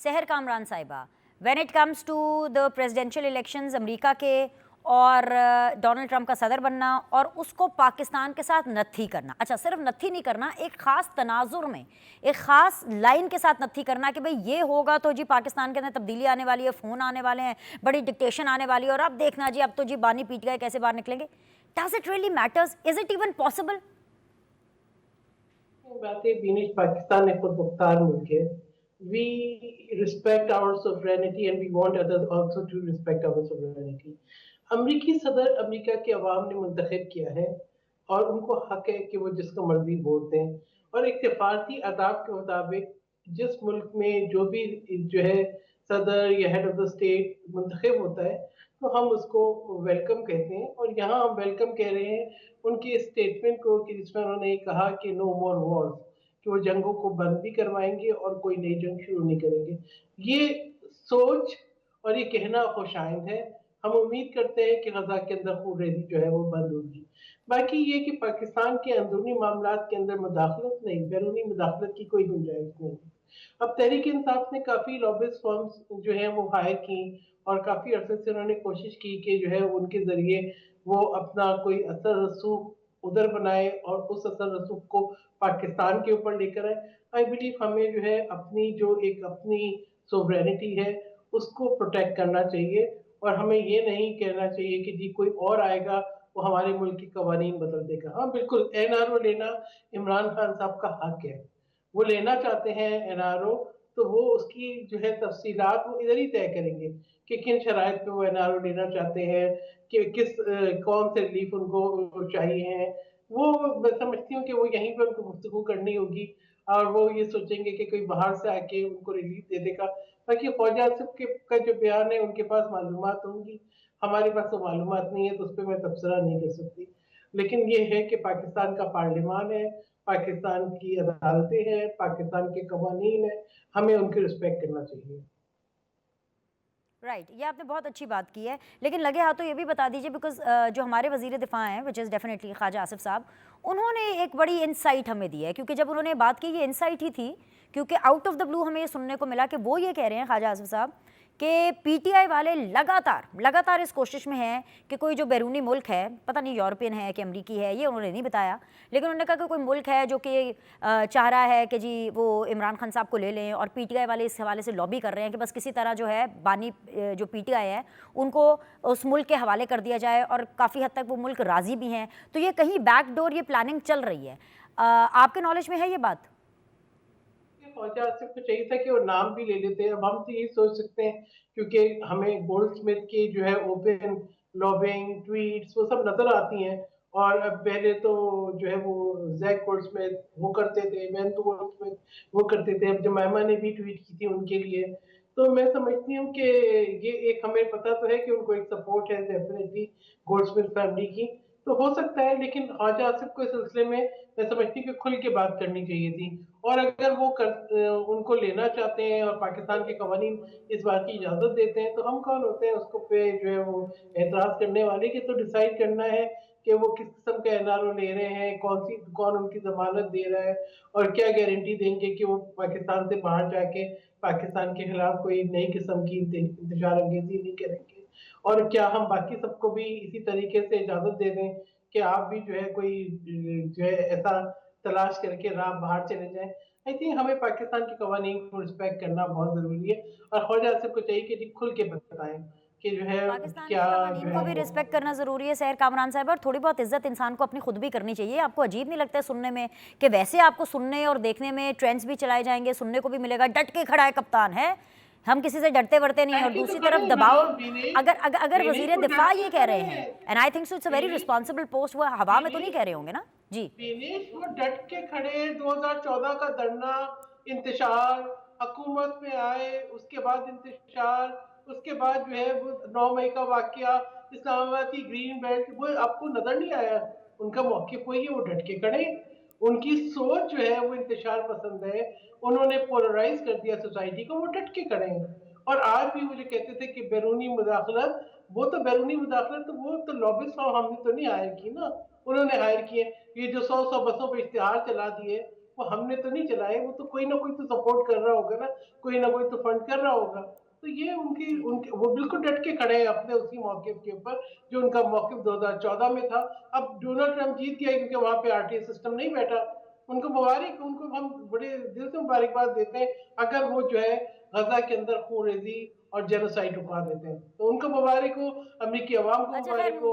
सहर कामरान साहिबा, when it comes to the presidential elections America के और डोनाल्ड ट्रंप का सदर बनना और उसको पाकिस्तान के साथ नत्थी करना, अच्छा सिर्फ नत्थी नहीं करना, एक ख़ास तनाजुर में एक ख़ास लाइन के साथ नत्थी करना कि भाई ये होगा तो जी पाकिस्तान के अंदर तब्दीली आने वाली है, फ़ोन आने वाले हैं, बड़ी डिक्टेशन आने वाली है और अब देखना जी अब तो जी बानी पीट गए कैसे बाहर निकलेंगे. Does it really matters? Is it even possible? बातें बीनिश पाकिस्तान एक खुद मुख्तार मुल्क है. We respect our sovereignty and we want others also to respect our sovereignty. अमरीकी सदर अमेरिका के अवाम ने मुंतखब किया है और उनको हक है कि वो जिसको मर्जी वोट दें और एक सिफारती आदाब के मुताबिक जिस मुल्क में जो भी जो है सदर या हेड ऑफ द स्टेट मुंतखब होता है तो हम उसको वेलकम कहते हैं और यहाँ हम वेलकम कह रहे हैं उनके स्टेटमेंट को कि जिसमें उन्होंने कहा कि नो मोर वॉर्स, कि वो जंगों को बंद भी करवाएंगे और कोई नई जंग शुरू नहीं करेंगे. ये सोच और ये कहना खुशाइंद है. हम उम्मीद करते हैं कि गजा के अंदर खूनरेज़ी जो है वो बंद होगी. बाकी ये कि पाकिस्तान के अंदरूनी मामलात के अंदर मुदाखलत नहीं, बैरूनी मुदाखलत की कोई गुंजाइश नहीं. अब तहरीक इंसाफ ने काफ़ी लॉबिस्ट फर्म्स जो हैं वो हायर की और काफ़ी अरसे से उन्होंने कोशिश की कि जो है उनके ज़रिए वो अपना कोई असर रसूख उधर बनाए और उस असर रसूख को पाकिस्तान के ऊपर लेकर आए. आई बिलीव हमें जो है अपनी जो एक अपनी सोवरेनिटी है उसको प्रोटेक्ट करना चाहिए और हमें ये नहीं कहना चाहिए कि जी कोई और आएगा वो हमारे मुल्क के कवानीन बदल देगा. हाँ बिल्कुल, एनआरओ लेना इमरान खान साहब का हक है. वो लेना चाहते हैं एनआरओ तो वो उसकी जो है तफसीलात वो इधर ही तय करेंगे कि किन शराइत पे वो एनआरओ लेना चाहते हैं, कि कौन से रिलीफ उनको चाहिए हैं. वो मैं समझती हूँ कि वो यहीं पर उनको गुफ्तगू करनी होगी और वो ये सोचेंगे कि कोई बाहर से आके उनको रिलीफ दे देगा. बाकी ख्वाजा आसिफ के का जो बयान है उनके पास मालूमात होंगी, हमारे पास तो मालूमात नहीं है तो उस पर मैं तबसरा नहीं कर सकती. लेकिन ये है कि पाकिस्तान का पार्लियामान है, पाकिस्तान की अदालतें हैं, पाकिस्तान के कवानीन हैं, हमें उनकी रिस्पेक्ट करना चाहिए. राइट, ये आपने बहुत अच्छी बात की है, लेकिन लगे हाथ तो ये भी बता दीजिए बिकॉज जो हमारे वजीर दिफा हैं which is definitely Khawaja Asif साहब, उन्होंने एक बड़ी इंसाइट हमें दी है, क्योंकि जब उन्होंने बात की ये इंसाइट ही थी, क्योंकि आउट ऑफ द ब्लू हमें ये सुनने को मिला कि वो ये कह रहे हैं ख्वाजा आसिफ साहब कि पीटीआई वाले लगातार इस कोशिश में हैं कि कोई जो बैरूनी मुल्क है, पता नहीं यूरोपियन है कि अमरीकी है, ये उन्होंने नहीं बताया, लेकिन उन्होंने कहा कि कोई मुल्क है जो कि चाह रहा है कि जी वो इमरान खान साहब को ले लें और पीटीआई वाले इस हवाले से लॉबी कर रहे हैं कि बस किसी तरह जो है बानी जो पीटीआई है उनको उस मुल्क के हवाले कर दिया जाए और काफ़ी हद तक वो मुल्क राज़ी भी हैं. तो ये कहीं बैकडोर ये प्लानिंग चल रही है, आपके नॉलेज में है ये बात? ख्वाजा आसिफ को चाहिए था कि वो नाम भी ले लेते हैं. अब हम तो यही सोच सकते हैं क्योंकि हमें गोल्डस्मिथ की जो है ओपन लॉबिंग ट्वीट्स वो सब नजर आती हैं और अब पहले तो जो है वो जैक गोल्डस्मिथ वो करते थे, मैथ्यू गोल्डस्मिथ वो करते थे, अब जमाइमा ने भी ट्वीट की थी उनके लिए. तो मैं समझती हूँ कि ये एक हमें पता तो है कि उनको एक सपोर्ट है डेफिनेटली गोल्डस्मिथ फैमिली की, तो हो सकता है. लेकिन ख्वाजा आसिफ को इस सिलसिले में मैं समझती हूँ कि खुल के बात करनी चाहिए थी और अगर वो उनको लेना चाहते हैं और पाकिस्तान के कवानीन इस बात की इजाज़त देते हैं तो हम कौन होते हैं उसको पे जो है वो एतराज़ करने वाले. कि तो डिसाइड करना है कि वो किस किस्म का एनआरओ ले रहे हैं, कौन उनकी ज़मानत दे रहा है और क्या गारंटी देंगे कि वो पाकिस्तान से बाहर जाके पाकिस्तान के खिलाफ कोई नई किस्म की इंतशार अंगेज़ी नहीं करेंगे. और क्या हम बाकी सबको भी इसी तरीके से इजाज़त दे दें कि आप भी जो है कोई जो है ऐसा तलाश करके राह बाहर चले जाएं. आई थिंक हमें पाकिस्तान के कवानीन को रिस्पेक्ट करना बहुत ज़रूरी है और ख्वाजा आसिफ को चाहिए कि खुल के बताएं कि जो है पाकिस्तान क्या के जो कवानीन को है भी वो. रिस्पेक्ट करना ज़रूरी है सहर कामरान साहब, और थोड़ी बहुत इज्जत इंसान को अपनी खुद भी करनी चाहिए. आपको अजीब नहीं लगता है सुनने में कि वैसे आपको सुनने और देखने में ट्रेंड्स भी चलाए जाएंगे, सुनने को भी मिलेगा डट के खड़ा है कप्तान है, हम किसी से डरते वरते नहीं हैं, और ऐसे तो दूसरी तरफ करें ना दबाव विनेश, अगर अगर अगर विनेश वजीर को दिफा डट के ये कह रहे हैं, खड़े and I think so it's a very Vinesh responsible post, वो हवा में तो नहीं विनेश कह रहे होंगे ना जी? विनेश वो डट के खड़े. 2014 का धरना, इंतशार, हुकूमत में आए, उसके बाद इंतशार, उसके बाद जो है वो 9 मई का वाकया, इस्लामाबाद की ग्रीन बेल्ट, वो आपको नजर नहीं आया? उनका मौके वही है, वो डट के खड़े. उनकी सोच जो है वो इंतशार पसंद है, उन्होंने पोलराइज कर दिया सोसाइटी को, वो डट के खड़े हैं. और आज भी मुझे कहते थे कि बैरूनी मुदाखलत, वो तो बैरूनी मुदाखलत तो वो तो लॉबिस्ट हमने तो नहीं हायर की ना, उन्होंने हायर किए. ये जो 100 बसों पे इश्तिहार चला दिए وہ ہم نے تو نہیں چلائے, وہ تو کوئی نہ کوئی تو سپورٹ کر رہا ہوگا نا, کوئی نہ کوئی تو فنڈ کر رہا ہوگا. تو یہ ان کے وہ بالکل ڈٹ کے کھڑے ہیں اپنے اسی موقف کے اوپر جو ان کا موقف 2014 میں تھا. اب ڈونلڈ ٹرمپ جیت گیا کیونکہ وہاں پہ RTA سسٹم نہیں بیٹھا. ان کو مبارک, ان کو ہم بڑے دل سے مبارکباد دیتے ہیں اگر وہ جو ہے غزہ کے اندر خون ریزی اور جینوسائیڈ رکوا دیتے ہیں, تو ان کو مبارک ہو, امریکی عوام کو اچھا مبارک خیر ہو.